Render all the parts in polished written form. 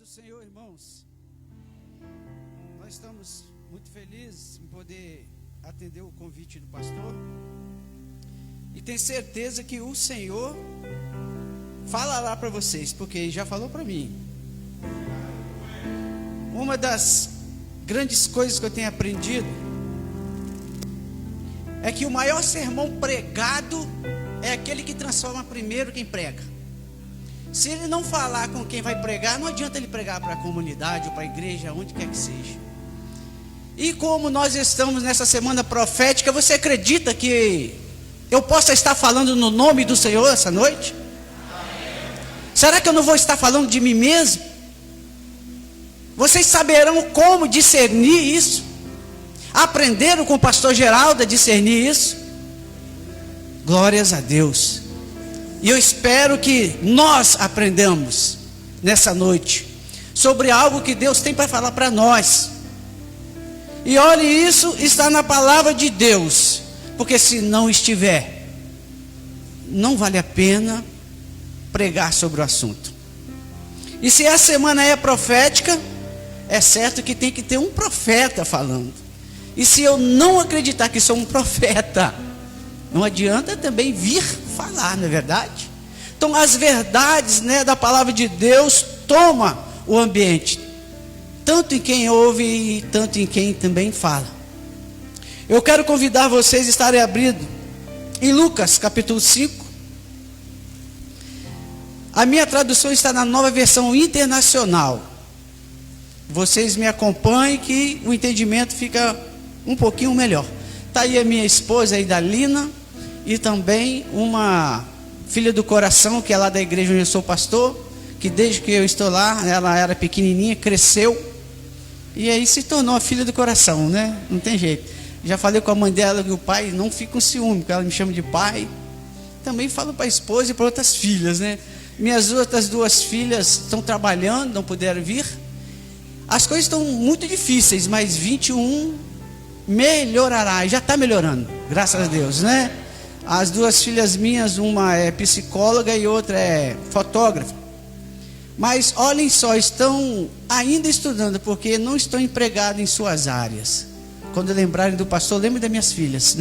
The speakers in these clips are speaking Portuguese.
do Senhor, irmãos. Nós estamos muito felizes em poder atender o convite do pastor. E tenho certeza que o Senhor falará para vocês, porque já falou para mim. Uma das grandes coisas que eu tenho aprendido é que o maior sermão pregado é aquele que transforma primeiro quem prega. Se ele não falar com quem vai pregar, não adianta ele pregar para a comunidade ou para a igreja, onde quer que seja. E como nós estamos nessa semana profética, você acredita que eu possa estar falando no nome do Senhor essa noite? Será que eu não vou estar falando de mim mesmo? Vocês saberão como discernir isso? Aprenderam com o pastor Geraldo a discernir isso? Glórias a Deus. E eu espero que nós aprendamos nessa noite sobre algo que Deus tem para falar para nós. E olhe, isso está na palavra de Deus, porque se não estiver, não vale a pena pregar sobre o assunto. E se a semana é profética, é certo que tem que ter um profeta falando. E se eu não acreditar que sou um profeta, não adianta também vir falar, não é verdade? Então as verdades, da palavra de Deus toma o ambiente, tanto em quem ouve e tanto em quem também fala. Eu quero convidar vocês a estarem abrindo em Lucas capítulo 5. A minha tradução está na Nova Versão Internacional. Vocês me acompanhem que o entendimento fica um pouquinho melhor. Está aí a minha esposa aí, Dalina, e também uma filha do coração, que é lá da igreja onde eu sou pastor, que desde que eu estou lá, ela era pequenininha, cresceu, e aí se tornou a filha do coração, Não tem jeito. Já falei com a mãe dela que o pai não fica com ciúme, porque ela me chama de pai. Também falo para a esposa e para outras filhas, Minhas outras duas filhas estão trabalhando, não puderam vir. As coisas estão muito difíceis, mas 21 melhorará, e já está melhorando, graças a Deus, As duas filhas minhas, uma é psicóloga e outra é fotógrafa. Mas olhem só, estão ainda estudando, porque não estão empregados em suas áreas. Quando lembrarem do pastor, lembrem das minhas filhas,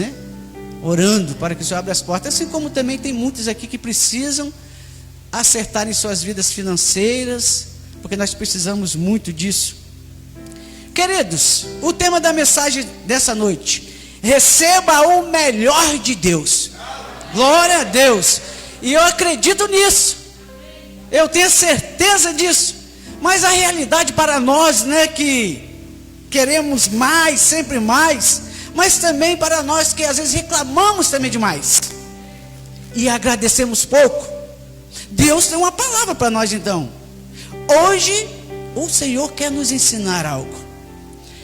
Orando para que o Senhor abra as portas. Assim como também tem muitos aqui que precisam acertar em suas vidas financeiras, porque nós precisamos muito disso. Queridos, o tema da mensagem dessa noite: receba o melhor de Deus. Glória a Deus. E eu acredito nisso, eu tenho certeza disso. Mas a realidade para nós, que queremos mais, sempre mais, mas também para nós que às vezes reclamamos também demais e agradecemos pouco, Deus tem uma palavra para nós. Então hoje o Senhor quer nos ensinar algo.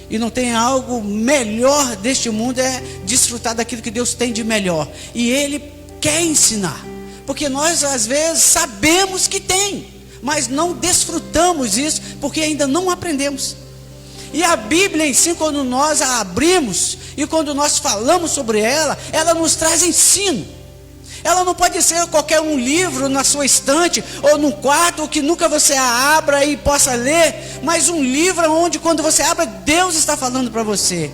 E não tem algo melhor deste mundo, é desfrutar daquilo que Deus tem de melhor. E Ele quer ensinar. Porque nós às vezes sabemos que tem, mas não desfrutamos isso, porque ainda não aprendemos. E a Bíblia em si, quando nós a abrimos, e quando nós falamos sobre ela, ela nos traz ensino. Ela não pode ser qualquer um livro na sua estante, ou num quarto, ou que nunca você a abra e possa ler, mas um livro onde quando você abre, Deus está falando para você.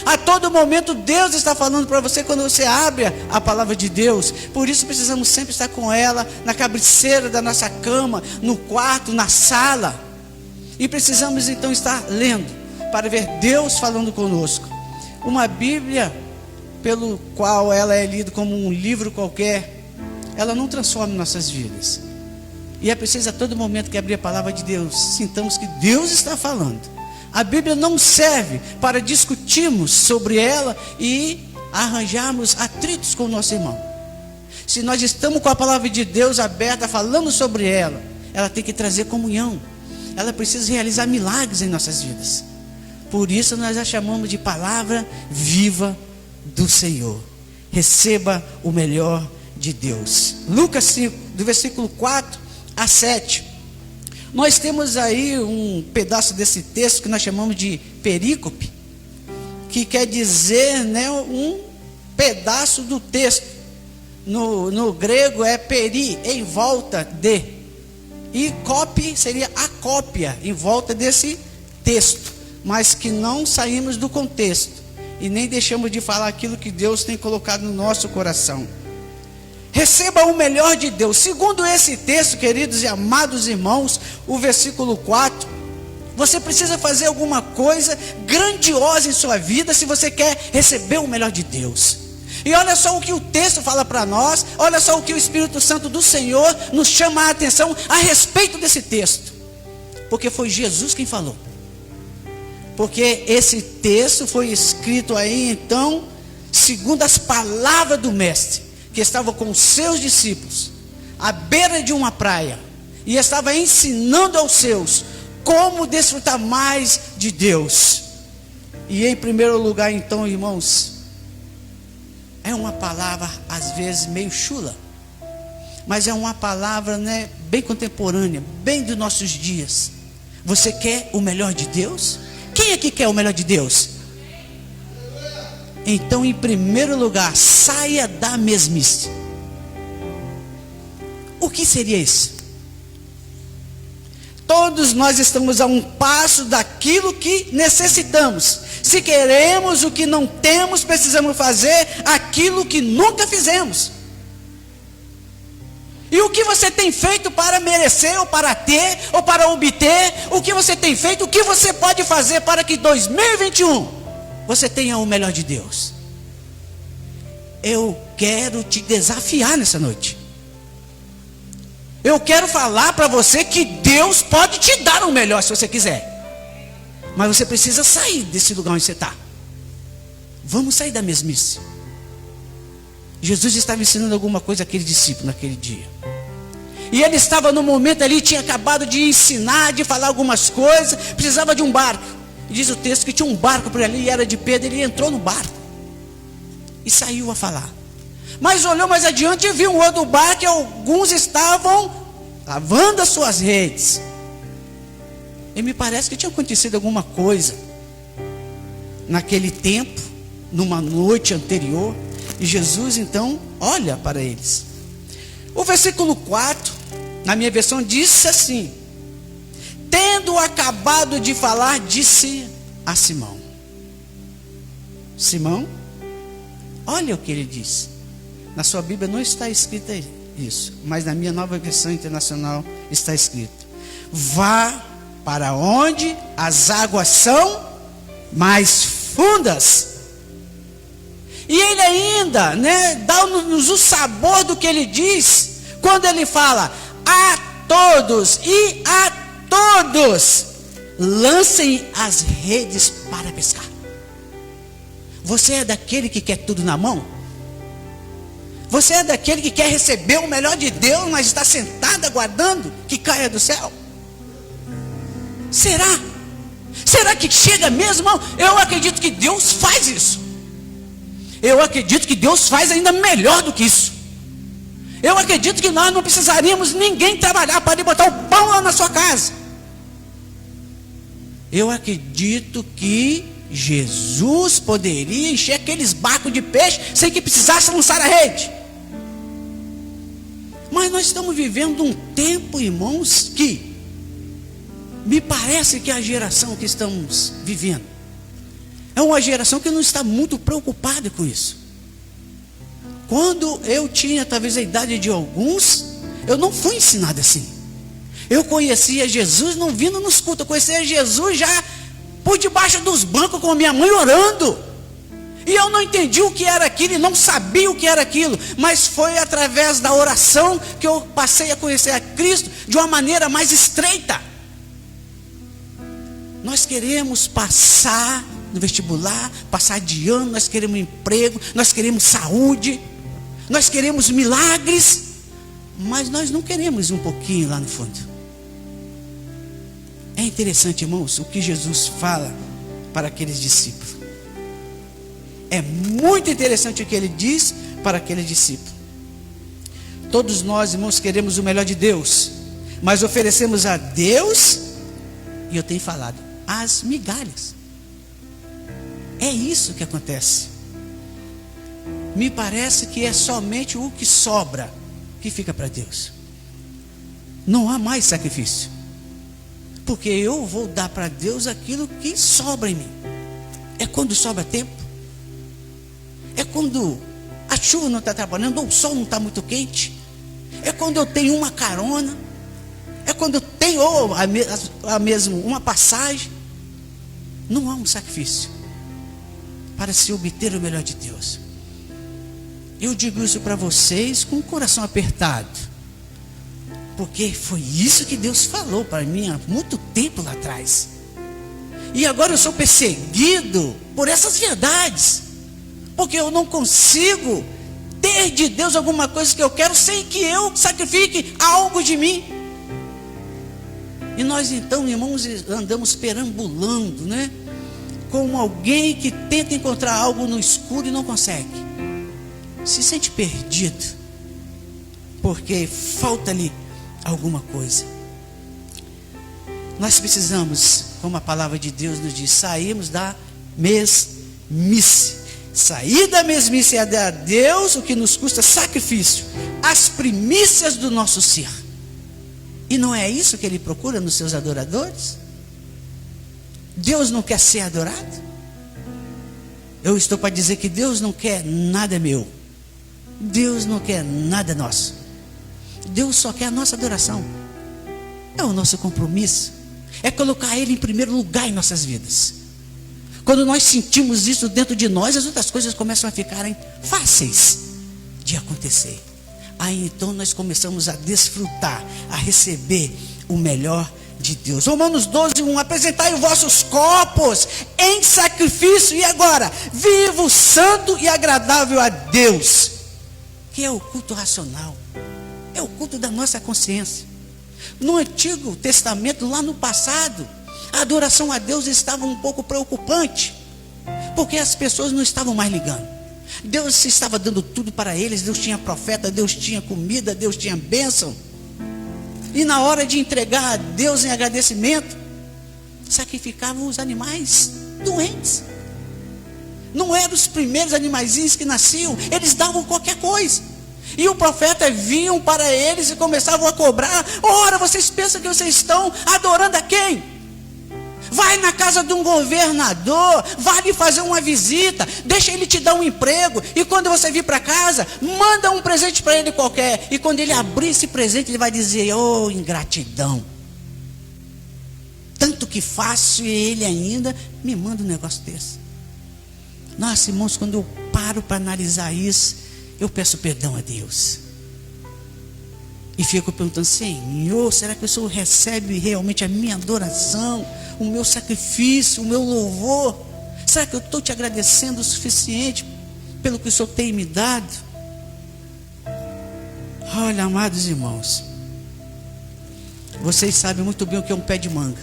A todo momento Deus está falando para você quando você abre a palavra de Deus. Por isso precisamos sempre estar com ela na cabeceira da nossa cama, no quarto, na sala. E precisamos então estar lendo, para ver Deus falando conosco. Uma Bíblia, pelo qual ela é lida como um livro qualquer, ela não transforma nossas vidas. E é preciso a todo momento que abrir a palavra de Deus, sintamos que Deus está falando. A Bíblia não serve para discutirmos sobre ela e arranjarmos atritos com o nosso irmão. Se nós estamos com a palavra de Deus aberta, falando sobre ela, ela tem que trazer comunhão. Ela precisa realizar milagres em nossas vidas. Por isso nós a chamamos de palavra viva do Senhor. Receba o melhor de Deus. Lucas 5, do versículo 4 a 7. Nós temos aí um pedaço desse texto que nós chamamos de perícope, que quer dizer, um pedaço do texto. No grego é peri, em volta de. E copy seria a cópia em volta desse texto, mas que não saímos do contexto e nem deixamos de falar aquilo que Deus tem colocado no nosso coração. Receba o melhor de Deus. Segundo esse texto, queridos e amados irmãos, o versículo 4, você precisa fazer alguma coisa grandiosa em sua vida se você quer receber o melhor de Deus. E olha só o que o texto fala para nós, olha só o que o Espírito Santo do Senhor nos chama a atenção a respeito desse texto. Porque foi Jesus quem falou. Porque esse texto foi escrito aí então, segundo as palavras do Mestre, que estava com os seus discípulos, à beira de uma praia, e estava ensinando aos seus como desfrutar mais de Deus. E em primeiro lugar então, irmãos, é uma palavra às vezes meio chula, mas é uma palavra, né, bem contemporânea, bem dos nossos dias. Você quer o melhor de Deus? Quem aqui quer o melhor de Deus? Então, em primeiro lugar, saia da mesmice. O que seria isso? Todos nós estamos a um passo daquilo que necessitamos. Se queremos o que não temos, precisamos fazer aquilo que nunca fizemos. E o que você tem feito para merecer, ou para ter, ou para obter? O que você tem feito? O que você pode fazer para que 2021 você tenha o melhor de Deus? Eu quero te desafiar nessa noite. Eu quero falar para você que Deus pode te dar o melhor se você quiser. Mas você precisa sair desse lugar onde você está. Vamos sair da mesmice. Jesus estava ensinando alguma coisa àquele discípulo naquele dia. E ele estava no momento ali, tinha acabado de ensinar, de falar algumas coisas, precisava de um barco. E diz o texto que tinha um barco por ali, e era de Pedro, ele entrou no barco e saiu a falar. Mas olhou mais adiante e viu um outro barco, e alguns estavam lavando as suas redes. E me parece que tinha acontecido alguma coisa naquele tempo, numa noite anterior. E Jesus então olha para eles. O versículo 4, na minha versão, disse assim: tendo acabado de falar, disse a Simão. Simão, olha o que ele disse. Na sua Bíblia não está escrito isso, mas na minha Nova Versão Internacional está escrito: vá para onde as águas são mais fundas. E ele ainda, né, dá-nos o sabor do que ele diz, quando ele fala: a todos e a todos lancem as redes para pescar. Você é daquele que quer tudo na mão? Você é daquele que quer receber o melhor de Deus, mas está sentado aguardando que caia do céu? Será? Será que chega mesmo? Eu acredito que Deus faz isso. Eu acredito que Deus faz ainda melhor do que isso. Eu acredito que nós não precisaríamos ninguém trabalhar para ir botar o pão lá na sua casa. Eu acredito que Jesus poderia encher aqueles barcos de peixe sem que precisasse lançar a rede. Mas nós estamos vivendo um tempo, irmãos, que me parece que a geração que estamos vivendo é uma geração que não está muito preocupada com isso. Quando eu tinha talvez a idade de alguns, eu não fui ensinado assim. Eu conhecia Jesus não vindo nos cultos, eu conhecia Jesus já por debaixo dos bancos com a minha mãe orando. E eu não entendi o que era aquilo, e não sabia o que era aquilo. Mas foi através da oração que eu passei a conhecer a Cristo de uma maneira mais estreita. Nós queremos passar no vestibular, passar de ano, nós queremos emprego, nós queremos saúde, nós queremos milagres, mas nós não queremos um pouquinho lá no fundo. É interessante, irmãos, o que Jesus fala para aqueles discípulos. É muito interessante o que ele diz para aqueles discípulos. Todos nós, irmãos, queremos o melhor de Deus, mas oferecemos a Deus, e eu tenho falado, as migalhas. É isso que acontece. Me parece que é somente o que sobra que fica para Deus. não há mais sacrifício. Porque eu vou dar para Deus aquilo que sobra em mim. É quando sobra tempo. É quando a chuva não está trabalhando, ou o sol não está muito quente. É quando eu tenho uma carona. É quando eu tenho mesmo uma passagem. Não há um sacrifício para se obter o melhor de Deus. Eu digo isso para vocês com o coração apertado, porque foi isso que Deus falou para mim há muito tempo lá atrás. E agora eu sou perseguido por essas verdades, porque eu não consigo ter de Deus alguma coisa que eu quero sem que eu sacrifique algo de mim. E nós então, irmãos, andamos perambulando, né? Como alguém que tenta encontrar algo no escuro e não consegue. Se sente perdido, porque falta-lhe alguma coisa. Nós precisamos, como a palavra de Deus nos diz, sairmos da mesmice. Sair da mesmice é dar a Deus o que nos custa sacrifício, as primícias do nosso ser. E não é isso que Ele procura nos seus adoradores? Deus não quer ser adorado? Eu estou para dizer que Deus não quer nada meu. Deus não quer nada nosso. Deus só quer a nossa adoração. É o nosso compromisso. É colocar Ele em primeiro lugar em nossas vidas. Quando nós sentimos isso dentro de nós, as outras coisas começam a ficarem fáceis de acontecer. Aí então nós começamos a desfrutar, a receber o melhor de Deus. Romanos 12:1, apresentai os vossos corpos em sacrifício, e agora, vivo, santo e agradável a Deus, que é o culto racional, é o culto da nossa consciência. No Antigo Testamento, lá no passado, a adoração a Deus estava um pouco preocupante, porque as pessoas não estavam mais ligando. Deus estava dando tudo para eles. Deus tinha profeta, Deus tinha comida, Deus tinha bênção. E na hora de entregar a Deus em agradecimento, sacrificavam os animais doentes. Não eram os primeiros animaizinhos que nasciam, eles davam qualquer coisa. E o profeta vinham para eles e começavam a cobrar. Ora, vocês pensam que vocês estão adorando a quem? Vai na casa de um governador, vai lhe fazer uma visita, deixa ele te dar um emprego, e quando você vir para casa, manda um presente para ele qualquer, e quando ele abrir esse presente, ele vai dizer: oh, ingratidão, tanto que faço, e ele ainda me manda um negócio desse. Nossa, irmãos, quando eu paro para analisar isso, eu peço perdão a Deus, e fico perguntando: Senhor, será que o Senhor recebe realmente a minha adoração, o meu sacrifício, o meu louvor? Será que eu estou te agradecendo o suficiente pelo que o Senhor tem me dado? Olha, amados irmãos, vocês sabem muito bem o que é um pé de manga.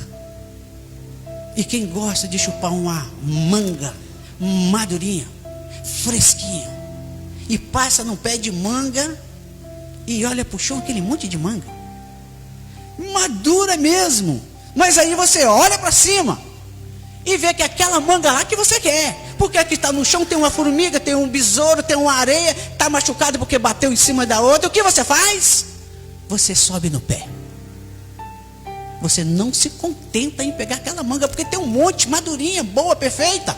E quem gosta de chupar uma manga madurinha, fresquinha, e passa no pé de manga e olha para o chão, aquele monte de manga madura mesmo, mas aí você olha para cima e vê que aquela manga lá que você quer, porque aqui está no chão tem uma formiga, tem um besouro, tem uma areia, está machucado porque bateu em cima da outra. O que você faz? Você sobe no pé. Você não se contenta em pegar aquela manga, porque tem um monte, madurinha, boa, perfeita.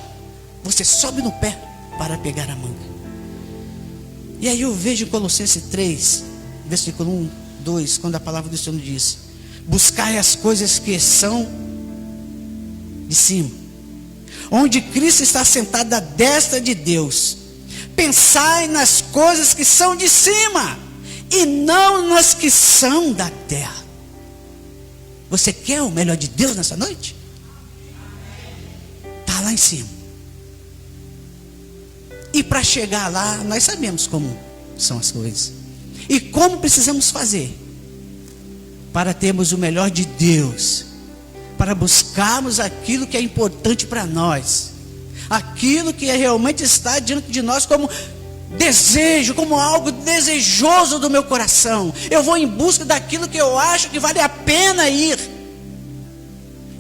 Você sobe no pé para pegar a manga. E aí eu vejo em Colossenses 3, versículo 1, 2, quando a palavra do Senhor diz: buscai as coisas que são de cima, onde Cristo está sentado à destra de Deus. Pensai nas coisas que são de cima, e não nas que são da terra. Você quer o melhor de Deus nessa noite? Está lá em cima. E para chegar lá, nós sabemos como são as coisas, e como precisamos fazer para termos o melhor de Deus, para buscarmos aquilo que é importante para nós, aquilo que realmente está diante de nós como desejo, como algo desejoso do meu coração. Eu vou em busca daquilo que eu acho que vale a pena ir.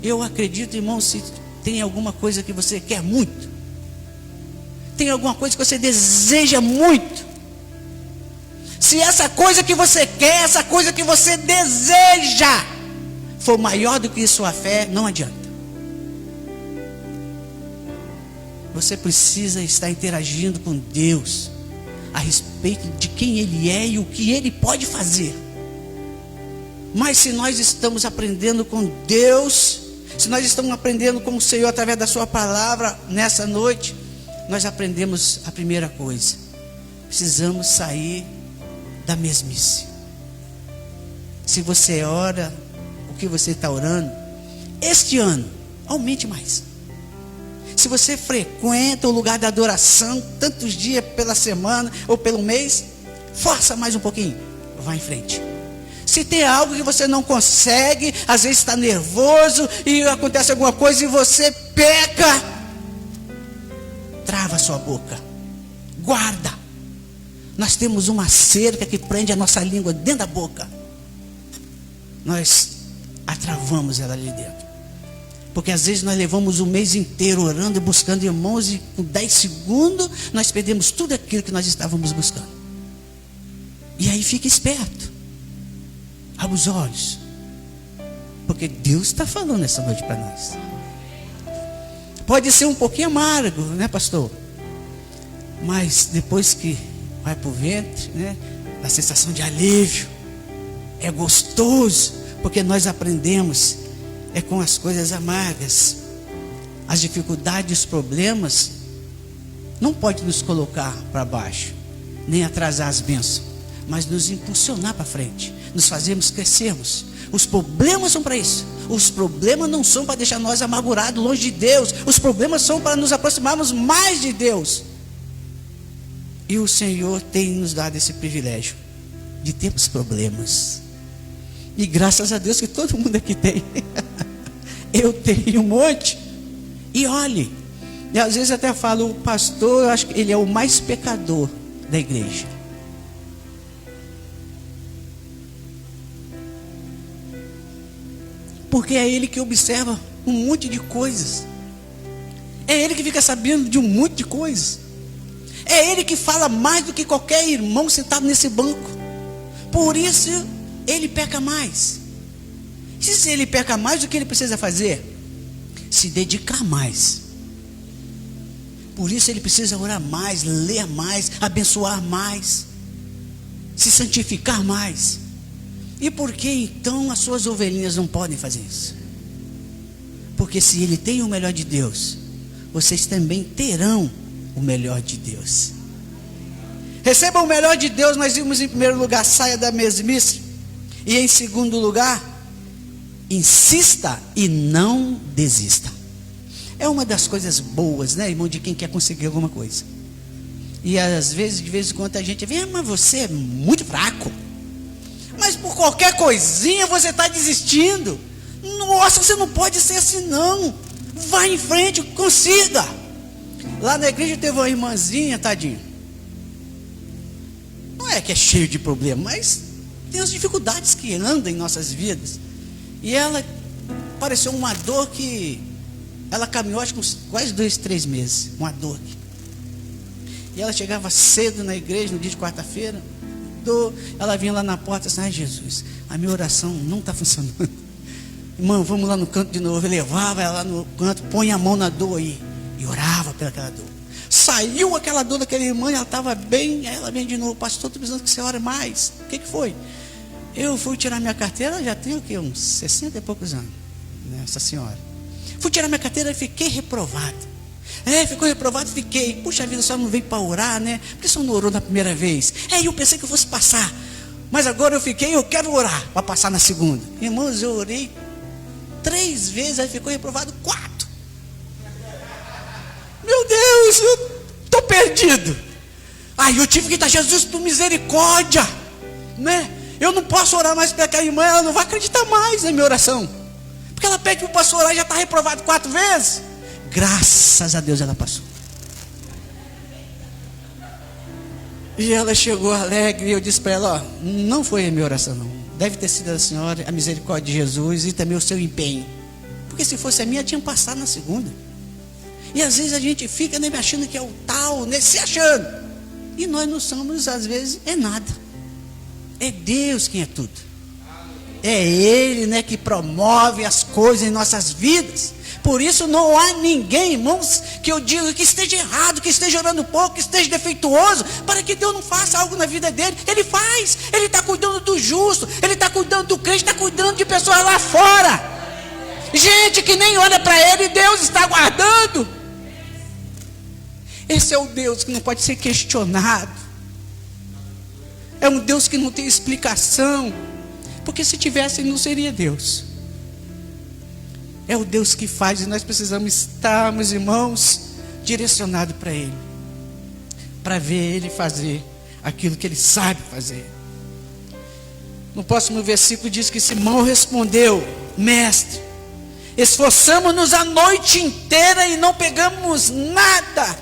Eu acredito, irmão, se tem alguma coisa que você quer muito, tem alguma coisa que você deseja muito, Se essa coisa que você quer, essa coisa que você deseja, for maior do que sua fé, não adianta. Você precisa estar interagindo com Deus a respeito de quem Ele é e o que Ele pode fazer. Mas se nós estamos aprendendo com Deus, se nós estamos aprendendo com o Senhor através da sua palavra nessa noite, nós aprendemos a primeira coisa: precisamos sair da mesmice. Se você ora o que você está orando, este ano, aumente mais. Se você frequenta o lugar da adoração tantos dias pela semana ou pelo mês, força mais um pouquinho, vá em frente. Se tem algo que você não consegue, às vezes está nervoso e acontece alguma coisa e você peca, trava a sua boca, guarda. Nós temos uma cerca que prende a nossa língua dentro da boca. Nós atravamos ela ali dentro. Porque às vezes nós levamos o mês inteiro orando e buscando irmãos, e com 10 segundos nós perdemos tudo aquilo que nós estávamos buscando. E aí fica esperto. Abra os olhos. Porque Deus está falando essa noite para nós. Pode ser um pouquinho amargo, né, pastor? Mas depois que vai para o ventre, né, a sensação de alívio. É gostoso, porque nós aprendemos com as coisas amargas. As dificuldades, os problemas não pode nos colocar para baixo, nem atrasar as bênçãos, mas nos impulsionar para frente, nos fazermos crescermos. Os problemas são para isso. Os problemas não são para deixar nós amargurados longe de Deus. Os problemas são para nos aproximarmos mais de Deus. E o Senhor tem nos dado esse privilégio de termos problemas. E graças a Deus que todo mundo aqui tem. Eu tenho um monte. E olhe, e às vezes até falo, o pastor, eu acho que ele é o mais pecador da igreja. Porque é ele que observa um monte de coisas. É ele que fica sabendo de um monte de coisas. É ele que fala mais do que qualquer irmão sentado nesse banco. Por isso ele peca mais. E se ele peca mais, o que ele precisa fazer? Se dedicar mais. Por isso ele precisa orar mais, ler mais, abençoar mais, se santificar mais. E por que então as suas ovelhinhas não podem fazer isso? Porque se ele tem o melhor de Deus, vocês também terão o melhor de Deus. Recebam o melhor de Deus. Nós vimos em primeiro lugar, saia da mesmice. E em segundo lugar, insista e não desista. É uma das coisas boas, né, irmão, de quem quer conseguir alguma coisa. E às vezes, de vez em quando a gente vê, mas você é muito fraco. Mas por qualquer coisinha você está desistindo. Nossa, você não pode ser assim não. Vá em frente, consiga. Lá na igreja teve uma irmãzinha, tadinha. Não é que é cheio de problemas, mas tem as dificuldades que andam em nossas vidas. E ela pareceu uma dor que ela caminhou acho que uns quase 2, 3 meses. Uma dor. E ela chegava cedo na igreja no dia de quarta-feira. Ela vinha lá na porta assim: ai Jesus, a minha oração não está funcionando. Irmão, vamos lá no canto de novo. Eu levava ela lá no canto, põe a mão na dor aí. E orava pelaquela dor. Saiu aquela dor daquela irmã, ela estava bem. Aí ela vem de novo: pastor, estou precisando que você ore mais. O que foi? Eu fui tirar minha carteira, já tenho o quê? Uns 60 e poucos anos, né, essa senhora. Fui tirar minha carteira e fiquei reprovado. Ficou reprovado, fiquei. Puxa vida, a senhora não veio para orar, né? Por que a senhora não orou na primeira vez? Eu pensei que eu fosse passar. Mas agora eu quero orar para passar na segunda. Irmãos, eu orei 3 vezes, aí ficou reprovado 4. Meu Deus, eu estou perdido. Aí eu tive que dar: Jesus, por misericórdia, né? Eu não posso orar mais para aquela irmã, ela não vai acreditar mais na minha oração. Porque ela pede para o pastor orar e já está reprovado 4 vezes. Graças a Deus ela passou. E ela chegou alegre, e eu disse para ela: ó, não foi a minha oração não. Deve ter sido a senhora, a misericórdia de Jesus e também o seu empenho. Porque se fosse a minha, tinha passado na segunda. E às vezes a gente fica achando que é o tal, se achando. E nós não somos, às vezes, nada. É Deus quem é tudo. É Ele, né, que promove as coisas em nossas vidas. Por isso não há ninguém, irmãos, que eu diga que esteja errado, que esteja orando pouco, que esteja defeituoso, para que Deus não faça algo na vida dele. Ele faz, Ele está cuidando do justo, Ele está cuidando do crente, está cuidando de pessoas lá fora. Gente que nem olha para Ele, Deus está guardando. Esse é o Deus que não pode ser questionado. É um Deus que não tem explicação. Porque se tivesse, não seria Deus. É o Deus que faz, e nós precisamos estar, meus irmãos, direcionados para Ele, para ver Ele fazer aquilo que Ele sabe fazer. No próximo versículo diz que Simão respondeu: Mestre, esforçamos-nos a noite inteira e não pegamos nada.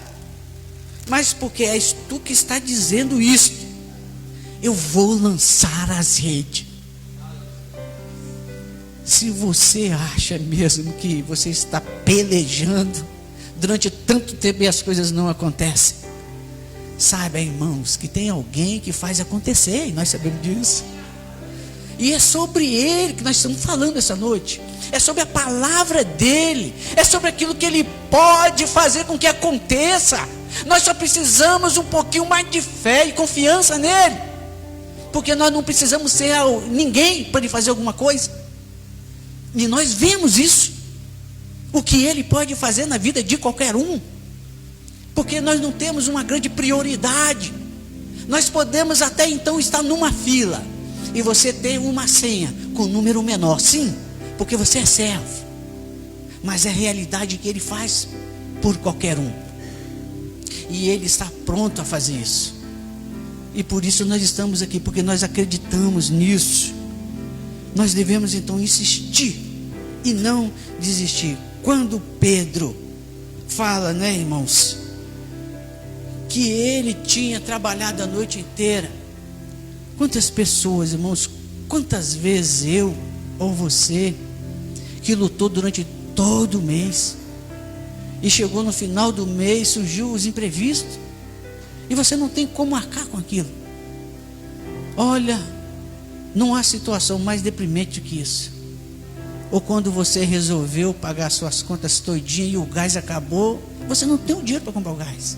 Mas porque és tu que está dizendo isto, eu vou lançar as redes. Se você acha mesmo que você está pelejando durante tanto tempo e as coisas não acontecem, saiba, irmãos, que tem alguém que faz acontecer, e nós sabemos disso. E é sobre Ele que nós estamos falando essa noite. É sobre a palavra dEle. É sobre aquilo que Ele pode fazer com que aconteça. Nós só precisamos um pouquinho mais de fé e confiança nele. Porque nós não precisamos ser ninguém para Ele fazer alguma coisa. E nós vemos isso, o que Ele pode fazer na vida de qualquer um, porque nós não temos uma grande prioridade. Nós podemos até então estar numa fila, e você tem uma senha com número menor, sim, porque você é servo, mas é a realidade que Ele faz por qualquer um, e Ele está pronto a fazer isso, e por isso nós estamos aqui, porque nós acreditamos nisso. Nós devemos então insistir e não desistir. Quando Pedro fala, né, irmãos, que ele tinha trabalhado a noite inteira, quantas pessoas, irmãos, quantas vezes eu ou você que lutou durante todo o mês e chegou no final do mês, surgiu os imprevistos e você não tem como arcar com aquilo. Olha, não há situação mais deprimente do que isso. Ou quando você resolveu pagar suas contas todinha e o gás acabou, você não tem o dinheiro para comprar o gás.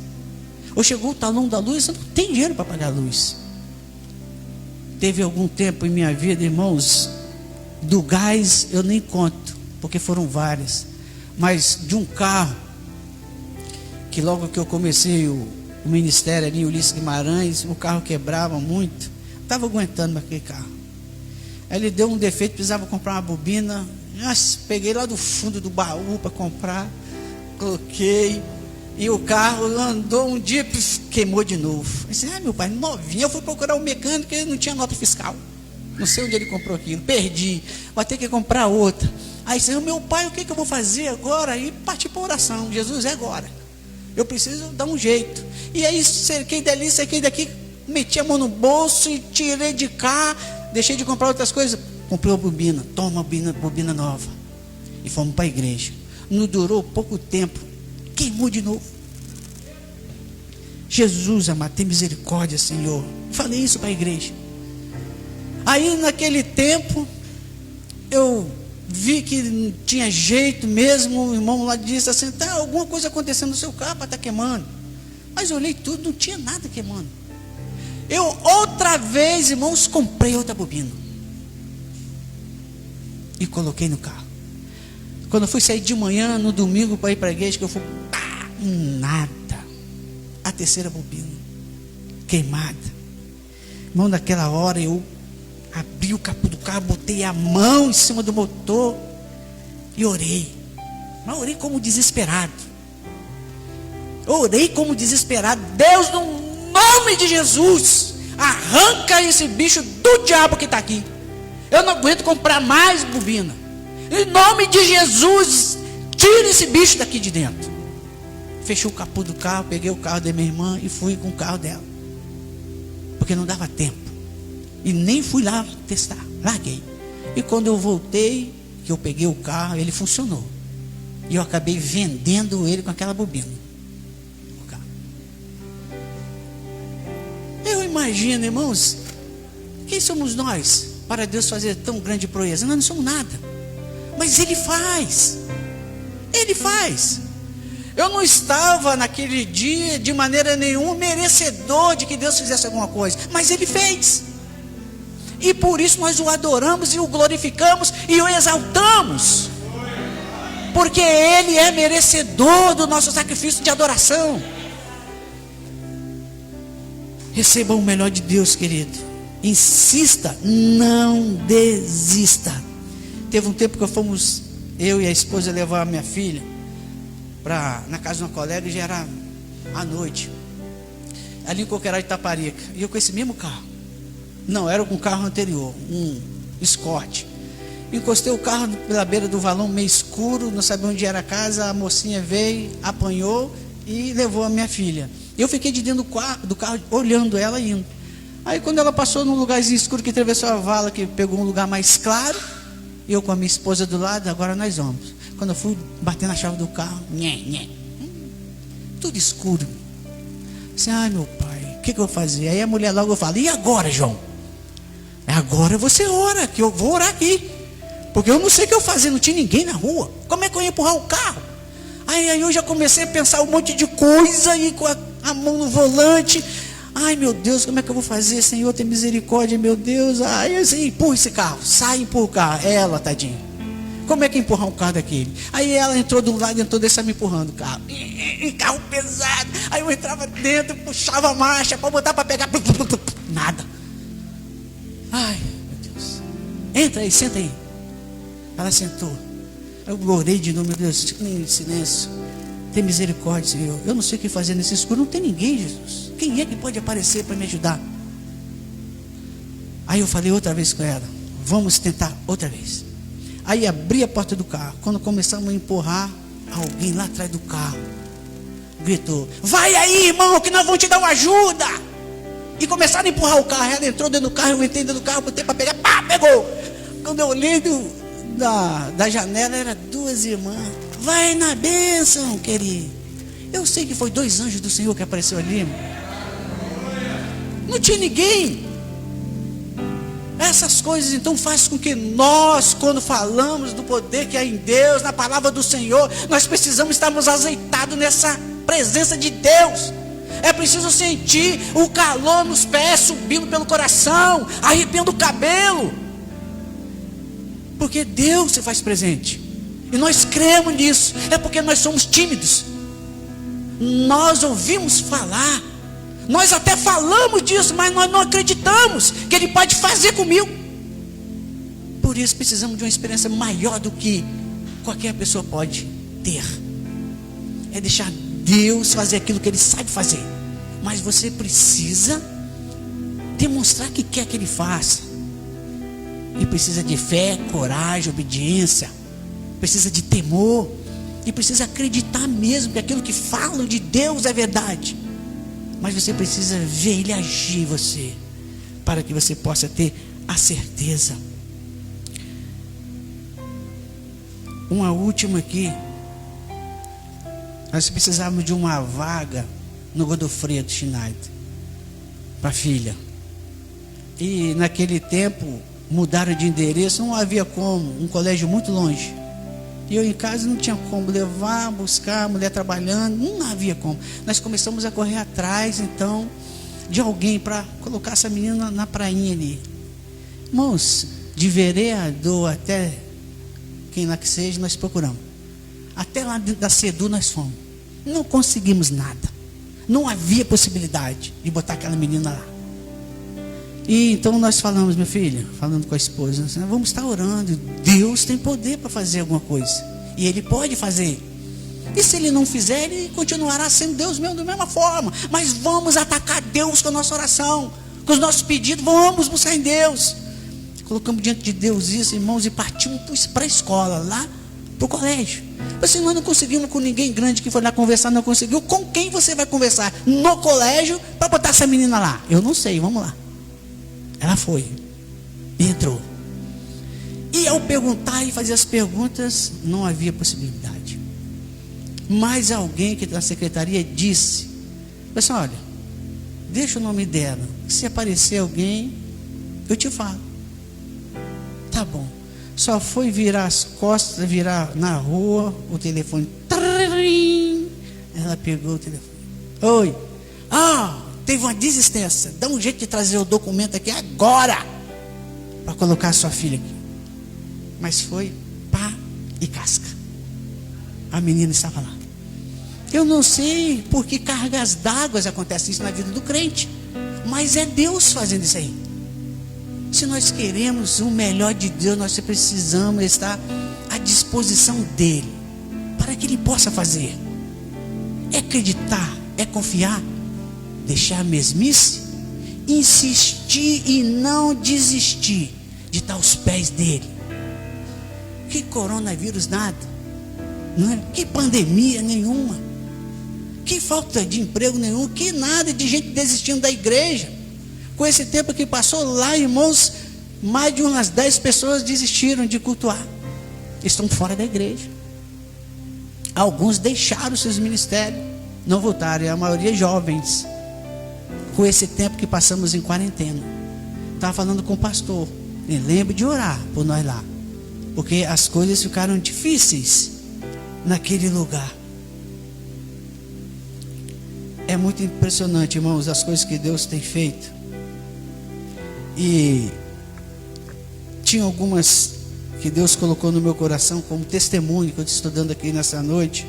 Ou chegou o talão da luz, você não tem dinheiro para pagar a luz. Teve algum tempo em minha vida, irmãos, do gás eu nem conto, porque foram várias. Mas de um carro, que logo que eu comecei o ministério ali, Ulisses Guimarães, o carro quebrava muito. Estava aguentando aquele carro. Aí ele deu um defeito, precisava comprar uma bobina. Nossa, peguei lá do fundo do baú para comprar, coloquei, e o carro andou um dia, queimou de novo. Eu disse, meu pai, novinho. Eu fui procurar um mecânico, ele não tinha nota fiscal, não sei onde ele comprou aquilo, perdi, vou ter que comprar outra. Aí disse, meu pai, o que eu vou fazer agora? E parti para oração. Jesus, é agora, eu preciso dar um jeito. E aí cerquei dali, cerquei daqui, meti a mão no bolso e tirei de cá. Deixei de comprar outras coisas, comprei uma bobina, toma bobina nova, e fomos para a igreja. Não durou pouco tempo, queimou de novo. Jesus, amado, tem misericórdia, Senhor. Falei isso para a igreja. Aí naquele tempo eu vi que não tinha jeito mesmo. O irmão lá disse assim, tá alguma coisa acontecendo no seu carro para estar queimando. Mas eu olhei tudo, não tinha nada queimando. Eu outra vez, irmãos, comprei outra bobina e coloquei no carro. Quando eu fui sair de manhã, no domingo, para ir para a igreja, que eu fui, nada. A terceira bobina queimada. Irmão, naquela hora eu abri o capô do carro, botei a mão em cima do motor e orei. Mas orei como desesperado. Orei como desesperado. Deus, no nome de Jesus, arranca esse bicho do diabo que está aqui. Eu não aguento comprar mais bobina. Em nome de Jesus, tira esse bicho daqui de dentro. Fechei o capô do carro, peguei o carro da minha irmã e fui com o carro dela, porque não dava tempo. E nem fui lá testar, larguei. E quando eu voltei, que eu peguei o carro, ele funcionou. E eu acabei vendendo ele com aquela bobina. Eu imagino, irmãos, Quem somos nós para Deus fazer tão grande proeza? Nós não somos nada, mas Ele faz. Ele faz. Eu não estava naquele dia de maneira nenhuma merecedor de que Deus fizesse alguma coisa, mas Ele fez. E por isso nós o adoramos e o glorificamos e o exaltamos, porque Ele é merecedor do nosso sacrifício de adoração. Receba o melhor de Deus, querido. Insista, não desista. Teve um tempo que eu e a esposa levar a minha filha na casa de uma colega, e já era à noite, ali em Coqueirão de Itaparica, e eu com esse mesmo carro. Não, era um carro anterior, um Escort. Encostei o carro pela beira do valão, meio escuro, não sabia onde era a casa. A mocinha veio, apanhou e levou a minha filha. Eu fiquei de dentro do carro olhando ela indo. Aí quando ela passou num lugarzinho escuro, que atravessou a vala, que pegou um lugar mais claro, eu com a minha esposa do lado, agora nós vamos. Quando eu fui bater na chave do carro, tudo escuro. Assim, ai meu pai, o que eu vou fazer? Aí a mulher logo fala, e agora, João? Agora você ora, que eu vou orar aqui, porque eu não sei o que eu fazer, não tinha ninguém na rua. Como é que eu ia empurrar o carro? Aí eu já comecei a pensar um monte de coisa, e com a mão no volante. Ai meu Deus, como é que eu vou fazer? Senhor, tem misericórdia, meu Deus. Aí eu disse, empurra esse carro, sai, empurra o carro. Ela, tadinha, como é que empurrar um carro daquele? Aí ela entrou do lado, entrou desse, me empurrando o carro. Carro pesado. Aí eu entrava dentro, puxava a marcha para botar para pegar. Nada. Ai meu Deus, entra aí, senta aí. Ela sentou. Eu orei de novo, meu Deus, em silêncio. Tem misericórdia, Senhor. Eu não sei o que fazer nesse escuro, não tem ninguém, Jesus. Quem é que pode aparecer para me ajudar? Aí eu falei outra vez com ela, vamos tentar outra vez. Aí abri a porta do carro. Quando começamos a empurrar, alguém lá atrás do carro gritou, vai aí, irmão, que nós vamos te dar uma ajuda. E começaram a empurrar o carro. Ela entrou dentro do carro, eu entrei dentro do carro, botei para pegar, pá, pegou. Quando eu olhei da janela, eram duas irmãs. Vai na bênção, querido. Eu sei que foi 2 anjos do Senhor que apareceu ali. Não tinha ninguém. Essas coisas então faz com que nós, quando falamos do poder que há em Deus, na palavra do Senhor, nós precisamos estarmos azeitados nessa presença de Deus. É preciso sentir o calor nos pés, subindo pelo coração, arrepiando o cabelo, porque Deus se faz presente. E nós cremos nisso. É porque nós somos tímidos. Nós ouvimos falar, nós até falamos disso, mas nós não acreditamos que Ele pode fazer comigo. Por isso precisamos de uma experiência maior do que qualquer pessoa pode ter. É deixar Deus fazer aquilo que Ele sabe fazer. Mas você precisa demonstrar que quer que Ele faça. E precisa de fé, coragem, obediência. Precisa de temor. E precisa acreditar mesmo que aquilo que falam de Deus é verdade. Mas você precisa ver Ele agir em você, para que você possa ter a certeza. Uma última aqui. Nós precisávamos de uma vaga no Godofredo Schneider para a filha. E naquele tempo mudaram de endereço, não havia como, um colégio muito longe. E eu em casa não tinha como levar, buscar, a mulher trabalhando, não havia como. Nós começamos a correr atrás então de alguém para colocar essa menina na prainha ali. Irmãos, de vereador até quem lá que seja, nós procuramos. Até lá da SEDU nós fomos. Não conseguimos nada. Não havia possibilidade de botar aquela menina lá. E então nós falamos, minha filha, falando com a esposa, vamos estar orando. Deus tem poder para fazer alguma coisa. E Ele pode fazer. E se Ele não fizer, Ele continuará sendo Deus mesmo da mesma forma. Mas vamos atacar Deus com a nossa oração, com os nossos pedidos, vamos buscar em Deus. Colocamos diante de Deus isso, irmãos, e partimos para a escola, lá para o colégio. Assim, nós não conseguimos com ninguém grande que foi lá conversar, não conseguiu. Com quem você vai conversar no colégio para botar essa menina lá? Eu não sei, vamos lá. Ela foi e entrou. E ao perguntar e fazer as perguntas, não havia possibilidade. Mas alguém que da secretaria disse, pessoal, olha, deixa o nome dela. Se aparecer alguém, Eu te falo. Tá bom. Só foi virar as costas, virar na rua, o telefone. Trim, ela pegou o telefone. Oi. Teve uma desistência. Dá um jeito de trazer o documento aqui agora, para colocar a sua filha aqui. Mas foi pá e casca. A menina estava lá. Eu não sei por que cargas d'água acontecem isso na vida do crente, mas é Deus fazendo isso aí. Se nós queremos o melhor de Deus, nós precisamos estar à disposição dele, para que ele possa fazer. É acreditar, é confiar, deixar a mesmice, insistir e não desistir de estar aos pés dele. Que coronavírus nada, não é? Que pandemia nenhuma, que falta de emprego nenhum, que nada de gente desistindo da igreja. Com esse tempo que passou lá, irmãos, mais de umas 10 pessoas desistiram de cultuar, estão fora da igreja. Alguns deixaram seus ministérios, não voltaram, a maioria jovens. Com esse tempo que passamos em quarentena, estava falando com o pastor, e lembre de orar por nós lá, porque as coisas ficaram difíceis naquele lugar. É muito impressionante, irmãos, as coisas que Deus tem feito. E tinha algumas que Deus colocou no meu coração como testemunho, que eu estou estudando aqui nessa noite,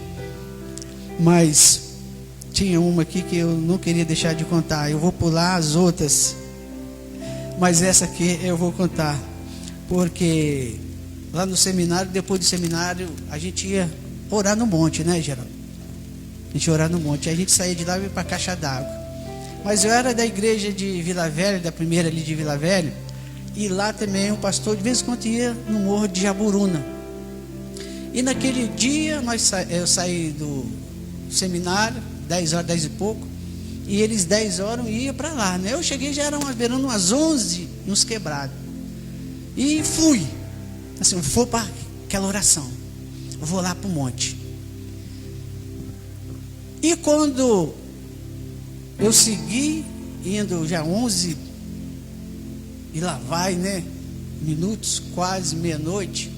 mas tinha uma aqui que eu não queria deixar de contar. Eu vou pular as outras, mas essa aqui eu vou contar, porque lá no seminário, depois do seminário, a gente ia orar no monte, né, Geraldo? A gente ia orar no monte, aí a gente saía de lá e ia para a caixa d'água. Mas eu era da igreja de Vila Velha, da primeira ali de Vila Velha, e lá também o pastor de vez em quando ia no morro de Jaburuna. E naquele dia eu saí do seminário 10 horas, 10 e pouco, e eles 10 horas iam para lá, né? Eu cheguei, já eram beirando umas 11, uns quebrados, e fui assim, vou para aquela oração, eu vou lá para o monte. E quando eu segui, indo já 11, e lá vai, né, minutos, quase meia-noite,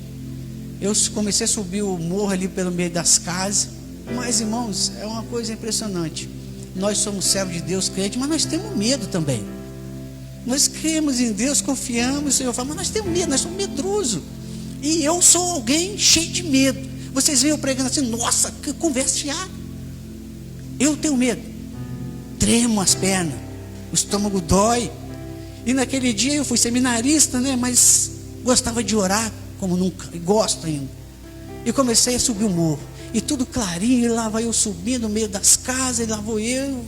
eu comecei a subir o morro ali pelo meio das casas. Mas, irmãos, é uma coisa impressionante. Nós somos servos de Deus, crentes, mas nós temos medo também. Nós cremos em Deus, confiamos, o Senhor fala, mas nós temos medo, nós somos medrosos. E eu sou alguém cheio de medo. Vocês veem eu pregando assim, nossa, que conversa fiada. Eu tenho medo, tremo as pernas, o estômago dói. E naquele dia eu fui seminarista, né, mas gostava de orar como nunca, e gosto ainda. E comecei a subir o morro, e tudo clarinho, e lá vai eu subindo no meio das casas, e lá vou eu,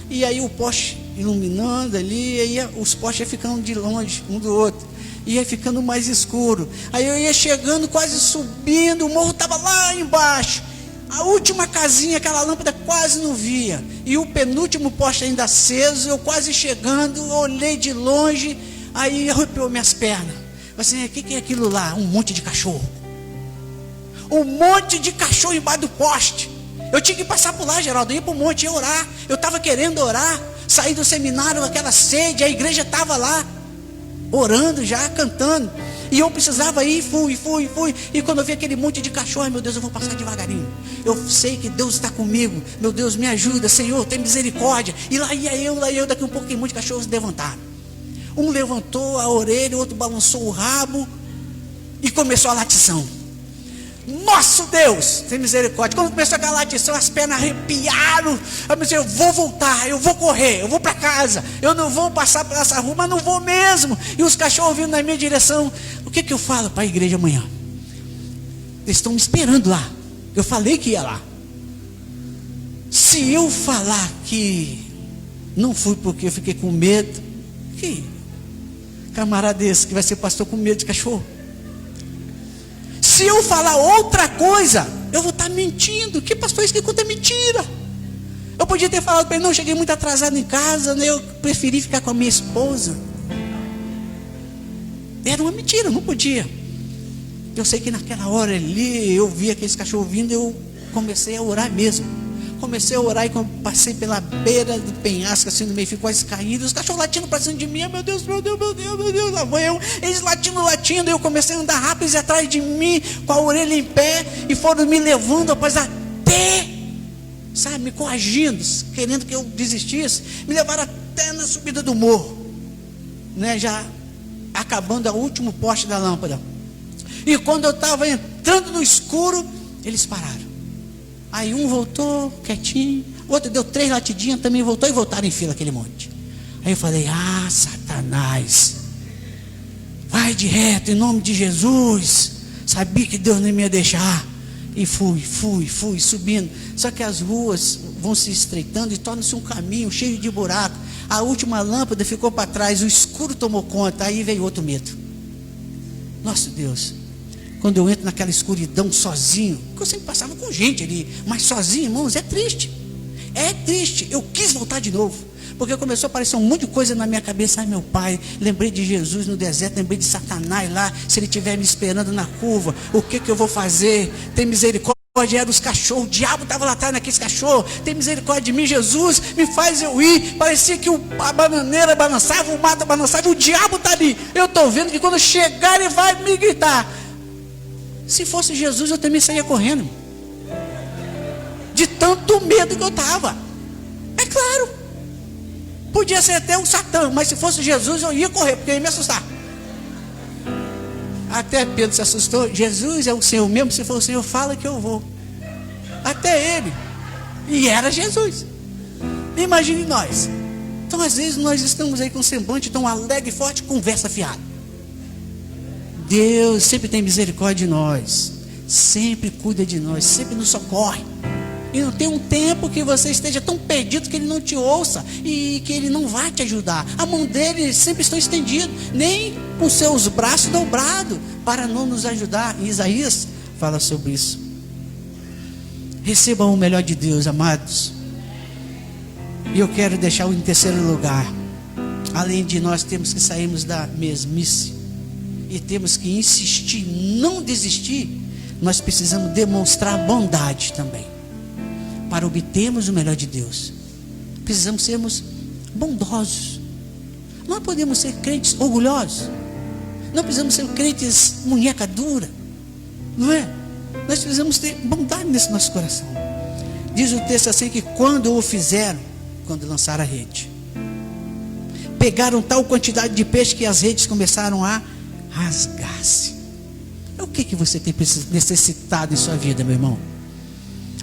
e aí o poste iluminando ali, e aí os postes iam ficando de longe um do outro, ia ficando mais escuro. Aí eu ia chegando, quase subindo, o morro estava lá embaixo, a última casinha, aquela lâmpada quase não via, e o penúltimo poste ainda aceso, eu quase chegando, olhei de longe, aí arrepiou minhas pernas. Assim, o que é aquilo lá? Um monte de cachorro. Um monte de cachorro embaixo do poste. Eu tinha que passar por lá, Geraldo, ia para o monte, ia orar. Eu estava querendo orar, saí do seminário, aquela sede, a igreja estava lá, orando já, cantando. E eu precisava ir, fui. E quando eu vi aquele monte de cachorro, meu Deus, eu vou passar devagarinho. Eu sei que Deus está comigo. Meu Deus, me ajuda, Senhor, tem misericórdia. E lá ia eu, daqui um pouco, um monte de cachorros se levantaram. Um levantou a orelha, o outro balançou o rabo e começou a latição. Nosso Deus, tem misericórdia. Quando começou aquela latição, as pernas arrepiaram. Eu pensei, eu vou voltar, eu vou correr, eu vou para casa. Eu não vou passar por essa rua, mas não vou mesmo. E os cachorros vindo na minha direção. O que eu falo para a igreja amanhã? Eles estão me esperando lá. Eu falei que ia lá. Se eu falar que não fui porque eu fiquei com medo, que camarada desse que vai ser pastor com medo de cachorro? Se eu falar outra coisa, eu vou estar mentindo. Que pastor é esse que conta mentira? Eu podia ter falado para ele, não, cheguei muito atrasado em casa, né? Eu preferi ficar com a minha esposa. Era uma mentira, não podia. Eu sei que naquela hora ali, eu vi aqueles cachorros vindo, eu comecei a orar mesmo. Comecei a orar e passei pela beira do penhasco, assim, no meio, ficou quase caído, os cachorros latindo pra cima de mim, meu Deus, meu Deus, meu Deus, meu Deus, lá vou eu, eles latindo, eu comecei a andar rápido, eles atrás de mim, com a orelha em pé, e foram me levando, rapaz, até, sabe, me coagindo, querendo que eu desistisse, me levaram até na subida do morro, né, já acabando o último poste da lâmpada, e quando eu estava entrando no escuro, eles pararam. Aí um voltou quietinho, o outro deu 3 latidinhas, também voltou, e voltaram em fila aquele monte. Aí eu falei, Satanás, vai de reto em nome de Jesus. Sabia que Deus não me ia deixar. E fui subindo. Só que as ruas vão se estreitando e torna-se um caminho cheio de buraco. A última lâmpada ficou para trás, o escuro tomou conta. Aí veio outro medo. Nosso Deus, quando eu entro naquela escuridão sozinho, porque eu sempre passava com gente ali, mas sozinho, irmãos, é triste. Eu quis voltar de novo, porque começou a aparecer um monte de coisa na minha cabeça. Ai, meu pai, lembrei de Jesus no deserto, lembrei de Satanás lá, se ele estiver me esperando na curva, o que eu vou fazer? Tem misericórdia. Era os cachorros, o diabo estava lá atrás naqueles cachorros. Tem misericórdia de mim, Jesus, me faz eu ir. Parecia que a bananeira balançava, o mato balançava, o diabo está ali. Eu estou vendo que quando chegar ele vai me gritar. Se fosse Jesus, eu também saía correndo, de tanto medo que eu estava. É claro, podia ser até um Satã, mas se fosse Jesus, eu ia correr, porque ia me assustar. Até Pedro se assustou. Jesus é o Senhor mesmo? Se for o Senhor, fala que eu vou. Até ele. E era Jesus. Imagine nós. Então às vezes nós estamos aí com um semblante tão alegre e forte, conversa fiada. Deus sempre tem misericórdia de nós, sempre cuida de nós, sempre nos socorre. E não tem um tempo que você esteja tão perdido que Ele não te ouça e que Ele não vai te ajudar. A mão dele sempre está estendida, nem com seus braços dobrados para não nos ajudar. E Isaías fala sobre isso. Recebam o melhor de Deus, amados. E eu quero deixar em terceiro lugar. Além de nós temos que sairmos da mesmice e temos que insistir, não desistir, nós precisamos demonstrar bondade também, para obtermos o melhor de Deus. Precisamos sermos bondosos. Não podemos ser crentes orgulhosos, não precisamos ser crentes munheca dura, não é? Nós precisamos ter bondade nesse nosso coração. Diz o texto assim, que quando o fizeram, quando lançaram a rede, pegaram tal quantidade de peixe que as redes começaram a rasgar-se. O que você tem necessitado em sua vida, meu irmão?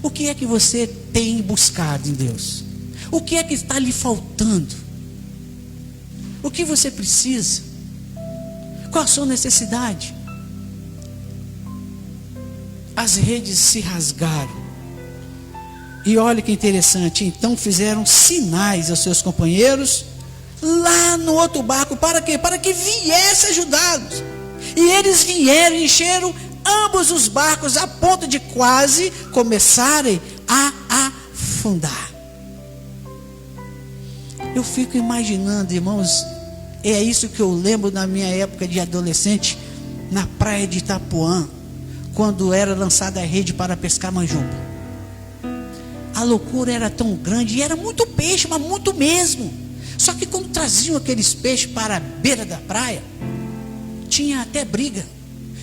O que é que você tem buscado em Deus? O que é que está lhe faltando? O que você precisa? Qual a sua necessidade? As redes se rasgaram. E olha que interessante, então fizeram sinais aos seus companheiros lá no outro barco, para quê? Para que viesse ajudá-los. E eles vieram e encheram ambos os barcos a ponto de quase começarem a afundar. Eu fico imaginando, irmãos, é isso que eu lembro na minha época de adolescente, na praia de Itapuã, quando era lançada a rede para pescar manjuba. A loucura era tão grande, e era muito peixe, mas muito mesmo. Só que quando traziam aqueles peixes para a beira da praia, tinha até briga,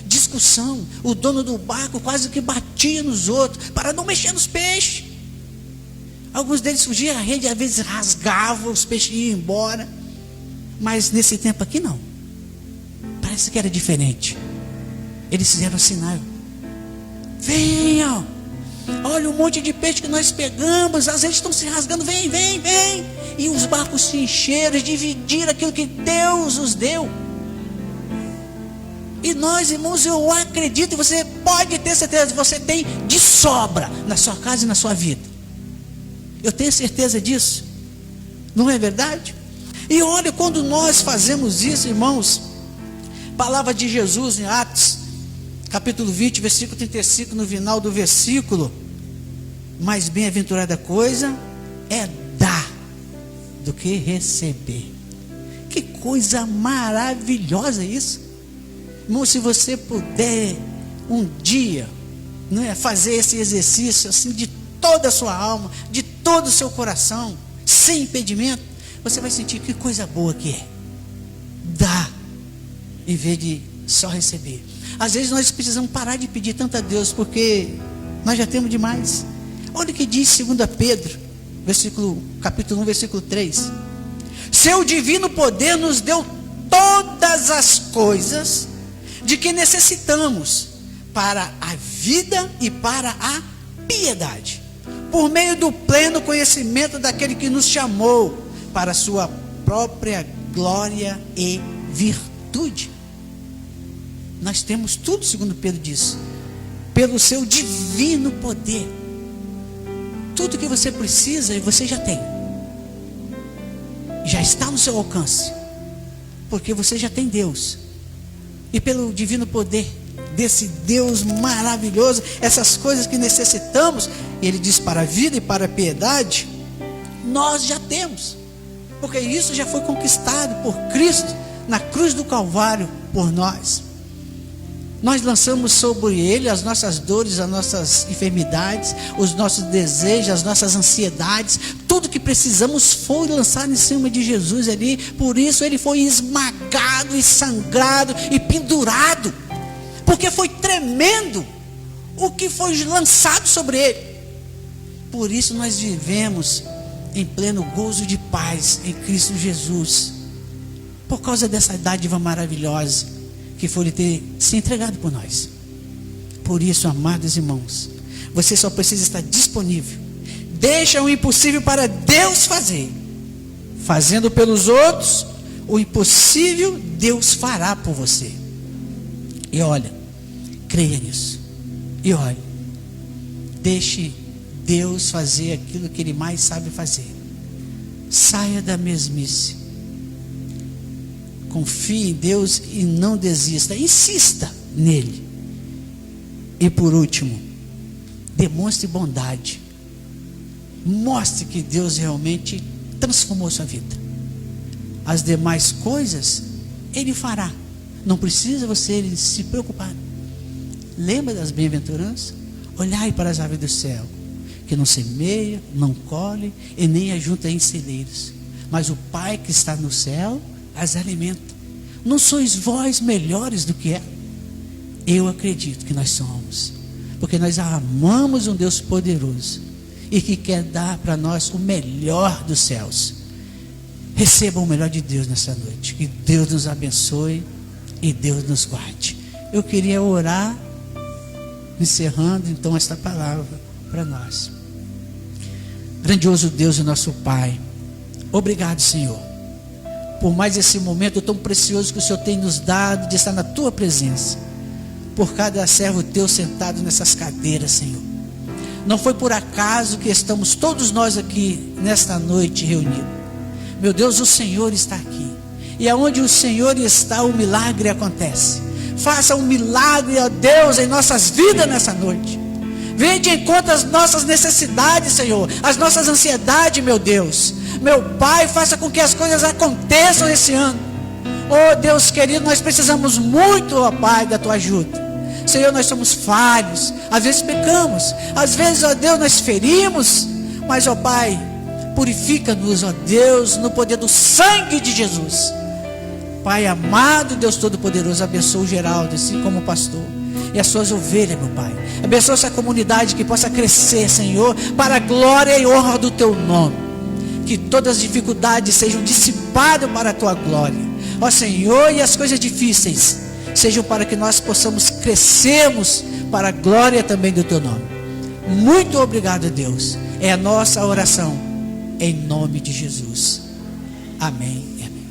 discussão. O dono do barco quase que batia nos outros, para não mexer nos peixes. Alguns deles fugiam, a rede às vezes rasgava, os peixes iam embora. Mas nesse tempo aqui não, parece que era diferente. Eles fizeram sinal: venham, olha o monte de peixe que nós pegamos, as redes estão se rasgando, vem, vem, vem. E os barcos se encheram, dividiram aquilo que Deus os deu. E nós, irmãos, eu acredito, e você pode ter certeza, você tem de sobra na sua casa e na sua vida. Eu tenho certeza disso, não é verdade? E olha, quando nós fazemos isso, irmãos, palavra de Jesus em Atos, capítulo 20, versículo 35, no final do versículo: mais bem-aventurada coisa é dar do que receber. Que coisa maravilhosa isso, irmão. Se você puder um dia, não é, fazer esse exercício assim, de toda a sua alma, de todo o seu coração, sem impedimento, você vai sentir que coisa boa que é. Dá, em vez de só receber. Às vezes nós precisamos parar de pedir tanto a Deus, porque nós já temos demais. Olha o que diz 2 Pedro, capítulo 1, versículo 3. Seu divino poder nos deu todas as coisas de que necessitamos para a vida e para a piedade, por meio do pleno conhecimento daquele que nos chamou para a sua própria glória e virtude. Nós temos tudo, segundo Pedro diz, pelo seu divino poder. Tudo que você precisa, você já tem. Já está no seu alcance. Porque você já tem Deus. E pelo divino poder desse Deus maravilhoso, essas coisas que necessitamos, ele diz para a vida e para a piedade, nós já temos. Porque isso já foi conquistado por Cristo na cruz do Calvário por nós. Nós lançamos sobre ele as nossas dores, as nossas enfermidades, os nossos desejos, as nossas ansiedades. Tudo que precisamos foi lançado em cima de Jesus ali. Por isso ele foi esmagado e sangrado e pendurado. Porque foi tremendo o que foi lançado sobre ele. Por isso nós vivemos em pleno gozo de paz em Cristo Jesus. Por causa dessa dádiva maravilhosa que foi ele ter se entregado por nós. Por isso, amados irmãos, você só precisa estar disponível. Deixa o impossível para Deus fazer. Fazendo pelos outros, o impossível Deus fará por você. E olha, creia nisso. E olha, deixe Deus fazer aquilo que Ele mais sabe fazer. Saia da mesmice. Confie em Deus e não desista. Insista nele. E por último, demonstre bondade. Mostre que Deus realmente transformou sua vida. As demais coisas Ele fará. Não precisa você se preocupar. Lembra das bem-aventuranças? Olhai para as aves do céu, que não semeia, não colhe e nem ajunta em celeiros, mas o Pai que está no céu as alimenta. Não sois vós melhores do que ela? Eu acredito que nós somos, porque nós amamos um Deus poderoso e que quer dar para nós o melhor dos céus. Recebam o melhor de Deus nessa noite. Que Deus nos abençoe e Deus nos guarde. Eu queria orar, encerrando então esta palavra para nós. Grandioso Deus e nosso Pai, obrigado, Senhor, por mais esse momento tão precioso que o Senhor tem nos dado de estar na Tua presença, por cada servo Teu sentado nessas cadeiras, Senhor. Não foi por acaso que estamos todos nós aqui nesta noite reunidos. Meu Deus, o Senhor está aqui, e aonde o Senhor está, o milagre acontece. Faça um milagre, ó Deus, em nossas vidas nessa noite. Venha de encontro às nossas necessidades, Senhor, as nossas ansiedades, meu Deus. Meu Pai, faça com que as coisas aconteçam esse ano. Oh Deus querido, nós precisamos muito, ó Pai, da Tua ajuda. Senhor, nós somos falhos, às vezes pecamos, às vezes, ó Deus, nós ferimos, mas, ó Pai, purifica-nos, ó Deus, no poder do sangue de Jesus. Pai amado, Deus Todo-Poderoso, abençoa o Geraldo, assim como o pastor, e as suas ovelhas, meu Pai. Abençoa essa comunidade que possa crescer, Senhor, para a glória e honra do Teu nome. Que todas as dificuldades sejam dissipadas para a Tua glória, ó Senhor, e as coisas difíceis sejam para que nós possamos crescermos para a glória também do Teu nome. Muito obrigado, Deus. É a nossa oração, em nome de Jesus. Amém e amém.